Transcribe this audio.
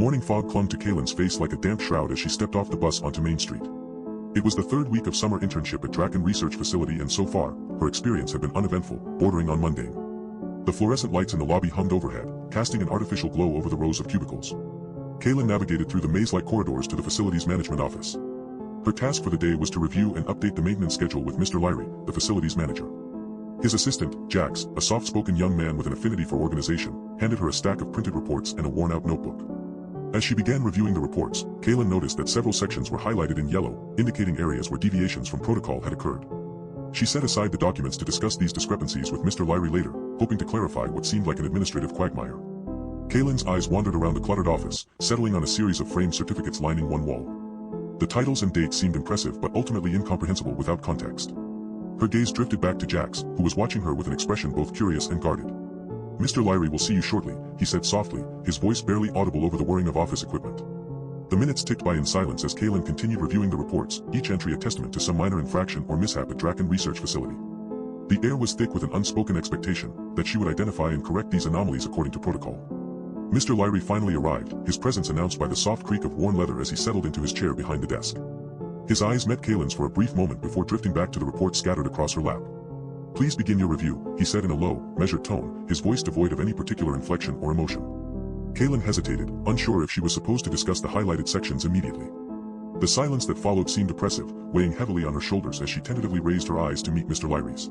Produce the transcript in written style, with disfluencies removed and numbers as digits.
morning fog clung to Kaylin's face like a damp shroud as she stepped off the bus onto Main Street. It was the third week of summer internship at Drakon Research Facility, and so far, her experience had been uneventful, bordering on mundane. The fluorescent lights in the lobby hummed overhead, casting an artificial glow over the rows of cubicles. Kaylin navigated through the maze-like corridors to the facility's management office. Her task for the day was to review and update the maintenance schedule with Mr. Lyrie, the facility's manager. His assistant, Jax, a soft-spoken young man with an affinity for organization, handed her a stack of printed reports and a worn-out notebook. As she began reviewing the reports, Kaylin noticed that several sections were highlighted in yellow, indicating areas where deviations from protocol had occurred. She set aside the documents to discuss these discrepancies with Mr. Lyrie later, hoping to clarify what seemed like an administrative quagmire. Kaylin's eyes wandered around the cluttered office, settling on a series of framed certificates lining one wall. The titles and dates seemed impressive but ultimately incomprehensible without context. Her gaze drifted back to Jax, who was watching her with an expression both curious and guarded. "Mr. Lyrie will see you shortly," he said softly, his voice barely audible over the whirring of office equipment. The minutes ticked by in silence as Kaylin continued reviewing the reports, each entry a testament to some minor infraction or mishap at Drakon Research Facility. The air was thick with an unspoken expectation that she would identify and correct these anomalies according to protocol. Mr. Lyrie finally arrived, his presence announced by the soft creak of worn leather as he settled into his chair behind the desk. His eyes met Kaylin's for a brief moment before drifting back to the reports scattered across her lap. "Please begin your review," he said in a low, measured tone, his voice devoid of any particular inflection or emotion. Kaylin hesitated, unsure if she was supposed to discuss the highlighted sections immediately. The silence that followed seemed oppressive, weighing heavily on her shoulders as she tentatively raised her eyes to meet Mr. Lyrie's.